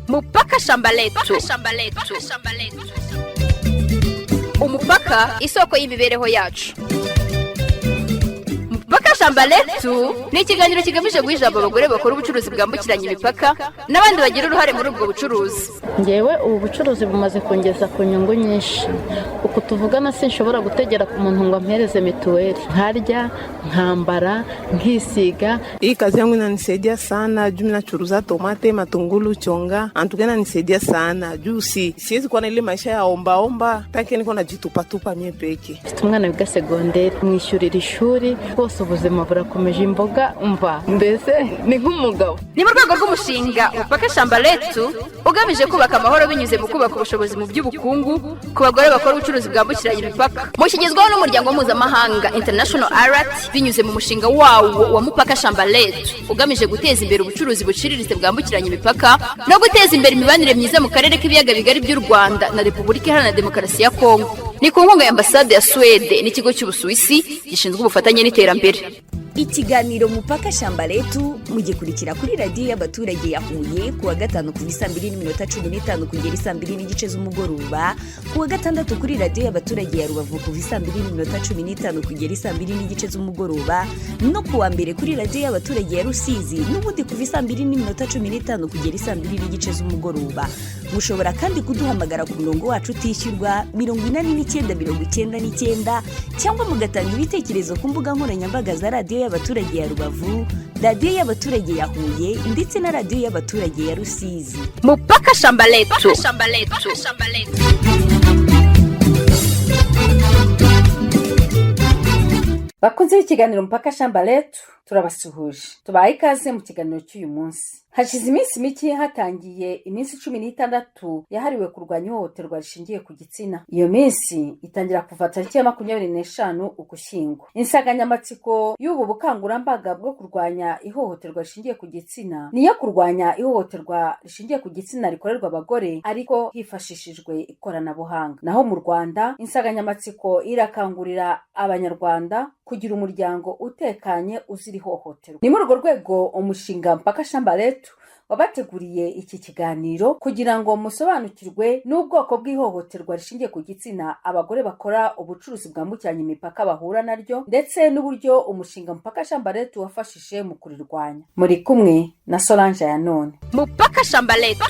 Mupaka shamba letu. Umupaka isoko y'imibereho yacu. Mupaka shamba letu ni ikiganiro kigamije guhijamba abagore bakora ubucuruzi bwambukiranya imipaka n'abandi bagira uruhare muri ubwo bucuruzi. Ngewe ubu bucuruzi bumaze kongeza ku nyungu nyinshi. Uko tuvugana sinshobora gutegera ku muntu ngo ampereze mituweli. Nkarya, nkambara, nkisiga. Hii kazi yangu inanisaidia sana. Juu ninachuruza tomate, matungulu, chonga. Antukena inanisaidia sana. Juu siwezi kuwa na ile maisha ya omba. Taki niko najitupa tupa mie peke. Umwana wiga segonderi mwishyurira ishuri bose ubuzima burakomeje imboga umva mbese ni nk'umugabo. Ni mu rwego rw'umushinga Mupaka shamba letu ugamije kubaka amahoro binyuze mu kubaka ubushobozi mu by'ubukungu ku bagore bakora ubucuruzi bwambukiranya imipaka. Mushyigizwaho n'umuryango mpuzamahanga International Alert binyuze mu mushinga wawo wa Mupaka shamba letu ugamije guteza imbere ubucuruzi buciriritse bwambukiranya imipaka no guteza imbere imibanire myiza mu karere k'ibiyaga bigari by'u Rwanda na Repubulika Iharanira Demokarasi ya Kongo. Ni ku nkunga ya ambasade ya Swede n'ikigo cy'Ubusuwisi gishinzwe ubufatanye n'iterambere. Ikiganiro Mupaka shamba letu mugikurikira kuri radio y'abaturage ya Huye kuwa gatanu ku 2:15 kugera 2:00 z'umugoroba, kuwa gatandatu kuri radio y'abaturage ya Rubavu ku 2:15 kugera 2:00 z'umugoroba, no kuwa mbere kuri radio y'abaturage ya Rusizi n'ubundi ku 2:15 kugera 2:00 z'umugoroba. Mushobora kandi kuduhamagara ku murongo wacu utishyurwa 8999 cyangwa mugatanga ibitekerezo ku mbuga nkoranyambaga za radio y'abaturage ya Rubavu, radio y'abaturage ya Huye ndetse na radio y'abaturage ya Rusizi. Mupaka shamba letu. Bakunze ikiganiro Mupaka shamba letu turabasuhuje. Tubaye ikaze mu kiganiro cy'uyu munsi. Hashize iminsi mike hatangiye iminsi 16 yahariwe kurwanya ihohoterwa rishingiye ku gitsina. Iyo minsi itangira kuva tariki ya 25 Ugushyingo. Insanganyamatsiko y'ubu bukangurambaga bwo kurwanya ihohoterwa rishingiye ku gitsina niyo kurwanya ihohoterwa rishingiye ku gitsina rikorerwa abagore ariko hifashishijwe ikoranabuhanga. Naho mu Rwanda insanganyamatsiko irakangurira abanyarwanda kugira umuryango utekanye uzira ihohoterwa. Ni muri urwo rwego umushinga Mupaka shamba letu wabateguriye iki kiganiro kugira ngo musobanukirwe n'ubwoko bw'ihohoterwa rishingiye ku gitsina abagore bakora ubucuruzi bwambukiranya imipaka bahura naryo ndetse n'uburyo umushinga Mupaka shamba letu wafashije mu kurirwanya. Muri kumwe na Solange ya none. Mupaka shamba letu.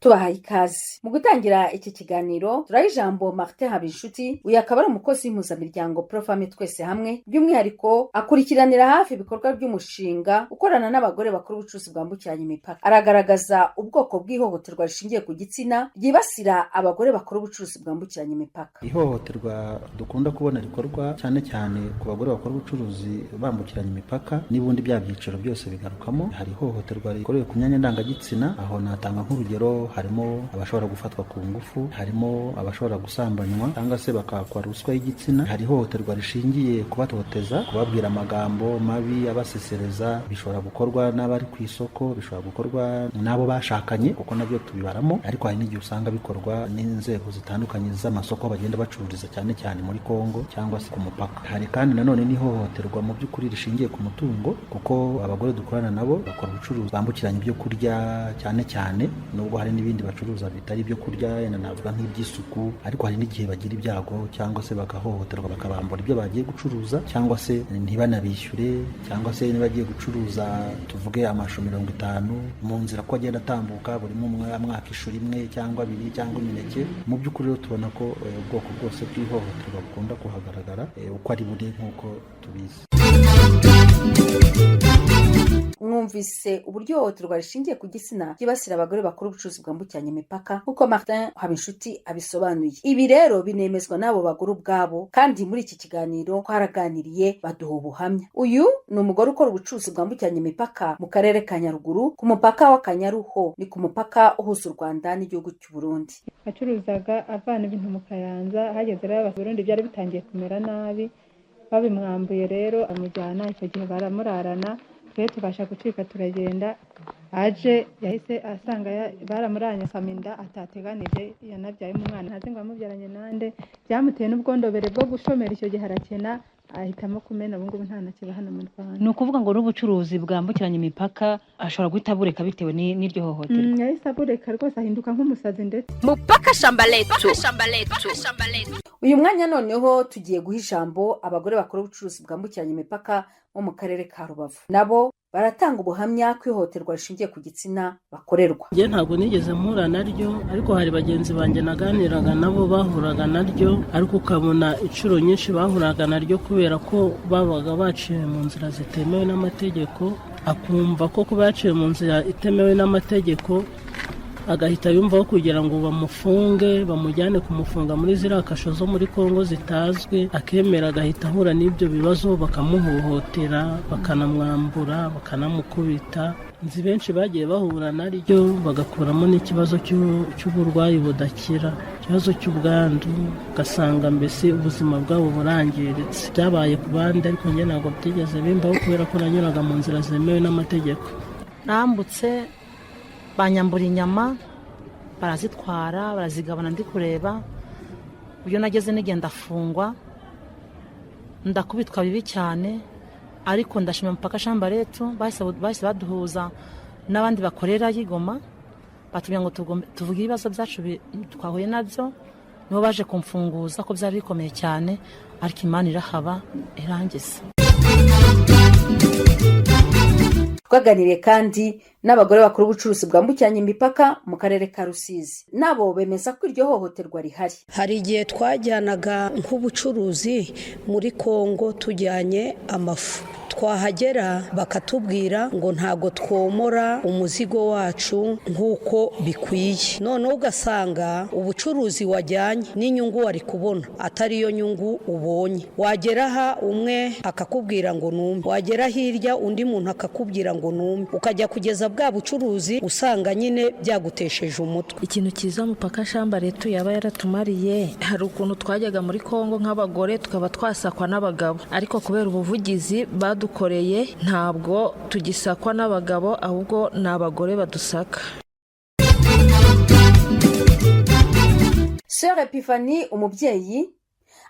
Tubahaye ikaze. Mu gutangira iki kiganiro turaha ijambo Martin Habinshuti, uyu akaba ari umukozi w'impuzamiryango Profame Twese Hamwe, by'umwihariko akurikiranira hafi ibikorwa by'umushinga ukorana n'abagore bakora ubucuruzi bwambukiranya imipaka. Aragaragaza ubwoko bw'ihohoterwa rishingiye ku gitsina ryibasira abagore bakora ubucuruzi bwambukiranya imipaka. Ihohoterwa dukunda kubona rikorwa cyane cyane ku bagore bakora ubucuruzi bambukiranya imipaka n'ubundi bya byiciro byose bigarukamo. Hari ihohoterwa rikorewe ku myanya ndangagitsina, aho natanga nk'urugero harimo abashobora gufatwa ku ngufu, harimo abashobora gusambanywa cyangwa se bakakwa ruswa y'igitsina. Hari ihohoterwa rishingiye kubatoteza, kubabwira amagambo mabi abasesereza, bishobora gukorwa n'abari ku isoko, bishobora gukorwa n'abo bashakanye kuko nabyo tubibaramo, ariko hari n'igihe usanga bikorwa n'inzego zitandukanye z'amasoko bagenda bacururiza cyane cyane muri Kongo cyangwa se ku mupaka. Hari kandi nanone n'ihohoterwa mu by'ukuri rishingiye ku mutungo, kuko abagore dukorana nabo bakora ubucuruzi bambukiranya ibyo kurya cyane cyane, nubwo hari n'ibindi bacuruza bitari ibyo kurya, yenda navuga nk'iby'isuku, ariko hari n'igihe bagira ibyago cyangwa se bagahohoterwa bakabambura ibyo bagiye gucuruza cyangwa se ntibanabishyure, cyangwa se nibagiye gucuruza tuvuge amashu 50 mu nzira ko agenda atambuka buri mwaka ishuri imwe cyangwa abiri cyangwa imineke. Mu by'ukuri rero tubona ko ubwoko bwose bw'ihohoterwa bukunda kuhagaragara uko ari buri nk'uko tubizi. Mwumvise uburyo ihohoterwa rishingiye ku gitsina ryibasira abagore bakora ubucuruzi bwambukiranya imipaka nk'uko Martin Habinshuti abisobanuye. Ibi rero binemezwa n'abo bagore ubwabo, kandi muri iki kiganiro twaraganiriye baduha ubuhamya. Uyu ni umugore ukora ubucuruzi bwambukiranya imipaka mu karere ka Nyaruguru ku mupaka wa Kanyaruho, ni ku mupaka uhuza u Rwanda n'igihugu cy'u Burundi. Acuruzaga avana ibintu mu Kayanza, hageze rero Abarundi byari bitangiye kumera nabi, babimwambuye rero amujyana, icyo gihe baramurarana, twe tubasha gucika turagenda. Aje yahise asanga baramuranye faminda atateganije, yanabyaye umwana ntazi ngo amubyaranye nande, byamuteye n'ubwondobere bwo gushomera. Icyo gihe arakena ahitamo kumena ubu ngubu nta nakiba hano mu Rwanda. Ni ukuvuga ngo n'ubucuruzi bwambukiranya imipaka ashobora guhita abureka bitewe n'iryo hohoterwa. Yahise abureka rwose ahinduka nk'umusazi ndetse. Mupaka shamba letu. Uyu mwanya noneho tugiye guha ijambo abagore bakora ubucuruzi bwambukiranya imipaka bo mu karere ka Rubavu. Nabo baratanga ubuhamya ko ihohoterwa rishingiye ku gitsina bakorerwa. Njye ntabwo nigeze mpura naryo, ariko hari bagenzi banjye naganiraga nabo bahuraga naryo, ariko ukabona inshuro nyinshi bahuraga naryo kubera ko babaga baciye mu nzira zitemewe n'amategeko, akumva ko kuba yaciye mu nzira itemewe n'amategeko agahita yumvaho kugira ngo bamufunge, bamujyane kumufunga muri ziriya kasho zo muri Kongo zitazwi, akemera agahita ahura n'ibyo bibazo, bakamuhohotera, bakanamwambura, bakanamukubita. Nzi benshi bagiye bahura naryo bagakuramo n'ikibazo cy'uburwayi budakira, ikibazo cy'ubwandu, ugasanga mbese ubuzima bwabo burangiritse. Byabaye ku bandi ariko njye ntabwo byigeze bimbaho kubera ko nanyuraga mu nzira zemewe n'amategeko. Nambutse banyambura inyama, barazitwara, barazigabana ndi kureba. Uburyo nageze nigenda afungwa, ndakubitwa bibi cyane, ariko ndashima Mupaka shamba letu bahise baduhuza n'abandi bakorera y'Igoma, batubwira ngo tuvuge ibibazo byacu twahuye nabyo, nibo baje kumfunguza ko byari bikomeye cyane, ariko Imana irahaba irangiza. Twaganiriye kandi n'abagore bakora ubucuruzi bwambukiranya imipaka mu karere ka Rusizi. Nabo bemeza ko iryo hohoterwa rihari. Hari igihe twajyanaga nk'ubucuruzi muri Kongo tujyanye amafu, twahagera bakatubwira ngo ntago twomora umuzigo wacu nk'uko bikwiye. Noneho ugasanga ubucuruzi wajyanye n'inyungu wari kubona atari yo nyungu ubonye. Wagera aha umwe akakubwira ngo numve, wagera hirya undi muntu akakubwira ngo numve, ukajya kugeza bwa bucuruzi usanga nyine byagutesheje umutwe. Ikintu cyiza Mupaka shamba letu yaba yaratumariye, hari ukuntu twajyaga muri Kongo nk'abagore tukaba twasakwa n'abagabo, ariko kubera ubuvugizi dukoreye ntabwo tugisakwa n'abagabo, ahubwo ni abagore badusaka. Sœur Epiphanie, umubyeyi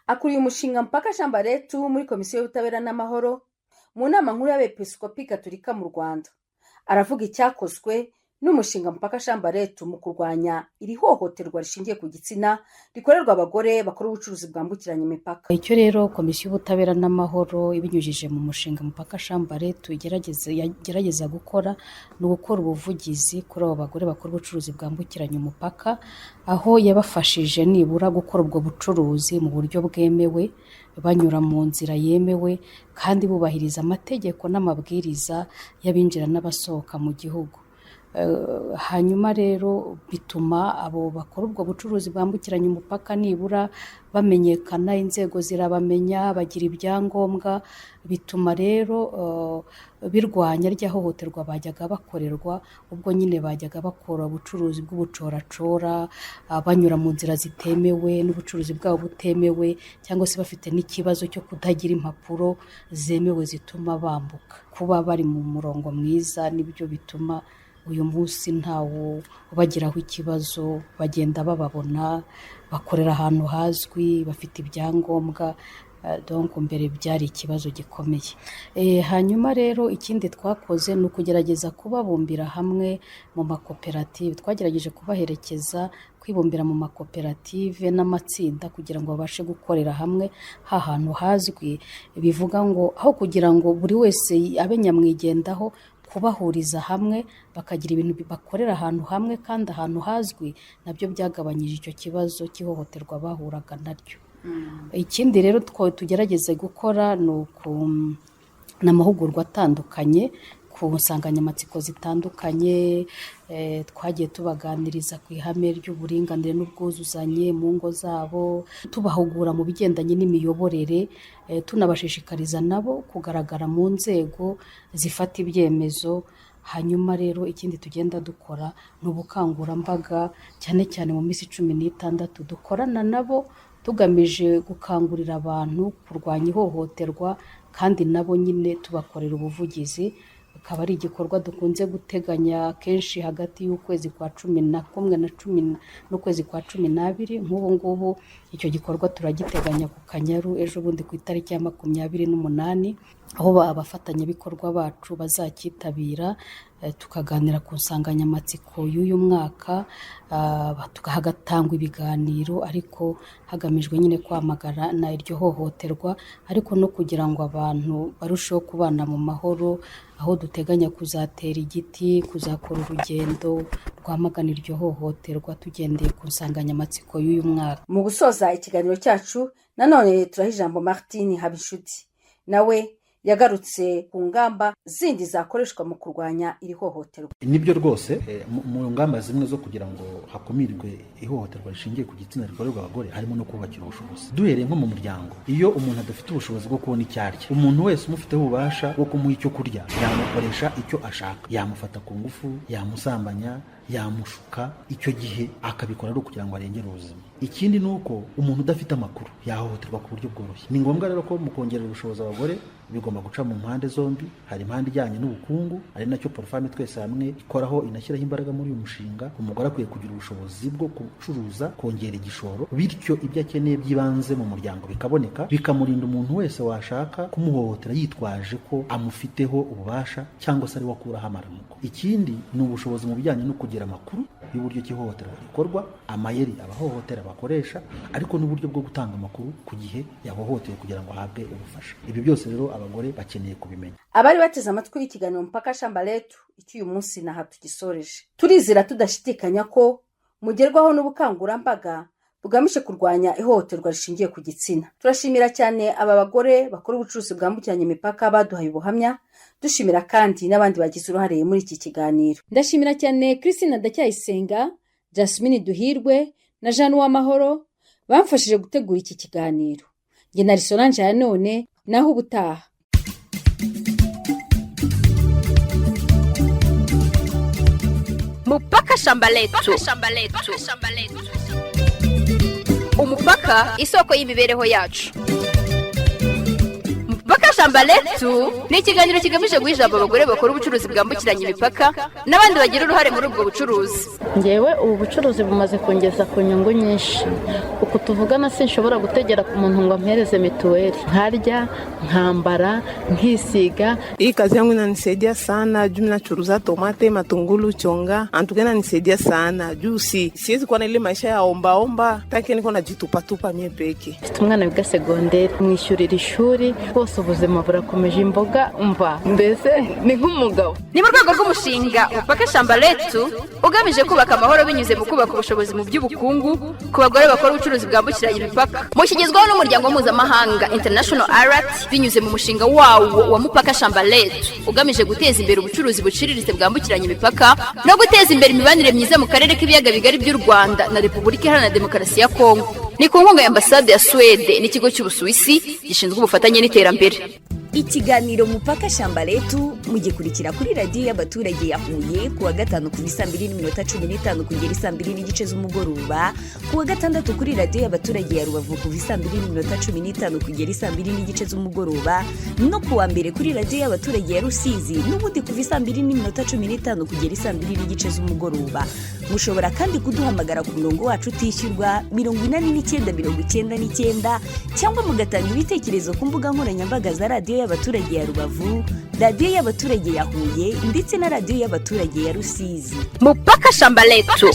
akuriye umushinga Mupaka shamba letu muri komisiyo y'ubutabera n'amahoro mu nama nkuru y'abepiskopi Gatolika mu Rwanda, aravuga icyakozwe n'umushinga Mupaka shamba letu mu kurwanya iri hohoterwa rishingiye ku gitsina rikorerwa abagore bakora ubucuruzi bwambukiranya imipaka. Icyo rero komisiyo y'ubutabera n'amahoro ibinyujije mu mushinga Mupaka shamba letu igerageza gukora ni ugukora ubuvugizi kuri abo bagore bakora ubucuruzi bwambukiranya umupaka, aho yabafashije nibura gukora ubwo bucuruzi mu buryo bwemewe, banyura mu nzira yemewe kandi bubahiriza amategeko n'amabwiriza y'abinjira n'abasohoka mu gihugu. Hanyuma rero bituma abo bakora ubwo bucuruzi bwambukiranya umupaka nibura bamenyekana, inzego zirabamenya, bagira ibyangombwa, bituma rero birwanya rya hohoterwa bajyaga bakorerwa, ubwo nyine bajyaga bakora ubucuruzi bw'ubucoracora, banyura mu nzira zitemewe n'ubucuruzi bwabo butemewe, cyangwa se bafite n'ikibazo cyo kutagira impapuro zemewe zituma bambuka. Kuba bari mu murongo mwiza nibyo bituma uyu munsi ntawo ubagiraho ikibazo, bagenda bababona, bakorera ahantu hazwi, bafite ibyangombwa, donc mbere byari ikibazo gikomeye. Hanyuma rero ikindi twakoze ni ukugerageza kubabumbira hamwe mu makoperative. Twagerageje kubaherekeza kwibumbira mu makoperative n'amatsinda kugira ngo babashe gukorera hamwe hantu hazwi, bivuga ngo aho kugira ngo buri wese abe nyamwigendaho, kubahuriza hamwe bakagira ibintu bakorera ahantu hamwe kandi ahantu hazwi, nabyo byagabanyije icyo kibazo cy'ihohoterwa bahuraga naryo. Ikindi rero tugerageze gukora ni amahugurwa atandukanye ku nsanganyamatsiko zitandukanye. Twagiye tubaganiriza ku ihame ry'uburinganire n'ubwuzuzanye mu ngo zabo, tubahugura mu bigendanye n'imiyoborere, tunabashishikariza nabo kugaragara mu nzego zifata ibyemezo. Hanyuma rero ikindi tugenda dukora ni ubukangurambaga, cyane cyane mu minsi 16 dukorana nabo tugamije gukangurira abantu kurwanya ihohoterwa, kandi nabo nyine tubakorera ubuvugizi akaba ari igikorwa dukunze guteganya kenshi hagati y'ukwezi kwa 11 n'ukwezi kwa 12. nk'ubu ngubu icyo gikorwa turagiteganya ku Kanyaru ejo bundi ku itariki ya 28, aho abafatanyabikorwa bacu bazakitabira tukaganira ku nsanganyamatsiko y'uyu mwaka, hagatangwa ibiganiro ariko hagamijwe nyine kwamagana na iryo hohoterwa, ariko no kugira ngo abantu barusheho kubana mu mahoro, aho duteganya kuzatera igiti, kuzakora urugendo rwamagana iryo hohoterwa tugendeye ku nsanganyamatsiko y'uyu mwaka. Mu gusoza ikiganiro cyacu nanone turaha ijambo Martin Habinshuti, nawe yagarutse ku ngamba zindi zakoreshwa mu kurwanya iri hohoterwa. Nibyo rwose mu ngamba zimwe zo kugira ngo hakumirwe ihohoterwa rishingiye ku gitsina rikorerwa abagore harimo no kubakira ubushobozi. Duhereye nko mu muryango, iyo umuntu adafite ubushobozi bwo kubona icyarya, umuntu wese umufiteho ububasha bwo kumuha icyo kurya yamukoresha icyo ashaka, yamufata ku ngufu, yamusambanya, yamushuka, icyo gihe akabikora ari kugira ngo arengere ubuzima. Ikindi nuko umuntu udafite amakuru yahohoterwa ku buryo bworoshye. Ni ngombwa rero ko mu kongerera ubushobozi abagore bigomba guca mu mpande zombi. Hari impande ijyanye n'ubukungu, ari nacyo Porofame twese hamwe ikoraho inashyiraho imbaraga muri uyu mushinga. Umugore akwiye kugira ubushobozi bwo gucuruza, kongera igishoro, bityo ibyo akeneye by'ibanze mu muryango bikaboneka, bikamurinda umuntu wese washaka kumuhohotera yitwaje ko amufiteho ububasha cyangwa se ari we akuraho amaramuko. Ikindi ni ubushobozi mu bijyanye no kugira amakuru y'uburyo cy'ihohoterwa rikorwa, amayeri abahohotera bakoresha, ariko n'uburyo bwo gutanga amakuru ku gihe yahohoteye kugira ngo ahabwe ubufasha. Ibi byose rero abagore bakeneye kubimenya. Abari bateze amatwi y'ikiganiro Mpaka Shamba Letu icyuyu munsi naha tugisoreje. Turizira tudashidikanya ko mugerwaho n'ubukangurambaga bugamije kurwanya ihohoterwa rishingiye ku gitsina. Turashimira cyane aba bagore bakora ubucuruzi bwambukiranya imipaka baduhaye ubuhamya, dushimira kandi n'abandi bagize uruhare muri iki kiganiro. Ndashimira cyane Christine Ndacyayisenga, Jasmine Duhirwe na Jean Uwamahoro bamfashije gutegura iki kiganiro. Nge na Solange ya none naho ubutaha. Mpaka Shamba Letu. Umupaka isoko y'imibereho yacu. Mpaka Shamba Letu ni ikiganiro kigamije guhijaba abagore bakora ubucuruzi bwambukiranya imipaka n'abandi bagira uruhare muri ubwo bucuruzi. Ngewe ubu bucuruzi bumaze kongeza ku nyungu nyinshi. Uko tuvugana sinshobora gutegera ku muntu ngo ampereze mituweli. Nkarya, nkambara, nkisiga. Hii kazi yangu inanisaidia sana juu nachuruza tomate, matungulu, chonga. Antukena inanisaidia sana juu siwezi kuwa na ile maisha ya omba taki niko najitupa mie peke. Mfite umwana wiga segonderi, mwishyurira ishuri, bose ubuzima burakomeje, imboga umva mbese ni nk'umugabo. Ni mu rwego rw'umushinga Mpaka Shamba Letu ugamije kubaka amahoro binyuze mu kubaka ubushobozi mu by'ubukungu ku bagore bakora ubucuruzi bwambukiranya imipaka. Mushyigizwaho n'umuryango mpuzamahanga International Alert binyuze mu mushinga wawo wa Mpaka Shamba Letu ugamije guteza imbere ubucuruzi buciriritse bwambukiranya imipaka no guteza imbere imibanire myiza mu karere k'ibiyaga bigari by'u Rwanda na Repubulika Iharanira Demokarasi ya Kongo. Ni ku nkunga ya Ambasade ya Swede n'ikigo cy'Ubusuwisi gishinzwe ubufatanye n'iterambere. Ikiganiro Mpaka Shamba Letu mugikurikira kuri radio y'abaturage ya Huye kuwa 5 ku 2:15 kugera 2:00 z'umugoroba, kuwa 6 kuri radio y'abaturage ya Rubavu ku 2:15 kugera 2:00 z'umugoroba, no kuwa 2 kuri radio y'abaturage ya Rusizi n'ubundi ku 2:15 kugera 2:00 z'umugoroba. Mushobora kandi kuduhamagara ku murongo wacu utishyurwa 8999 cyangwa mugatanga ibitekerezo ku mbuga nkoranyambaga za radio y'abaturage ya Rubavu, radio y'abaturage ya Huye ndetse na radio y'abaturage ya Rusizi. Mpaka Shamba Letu.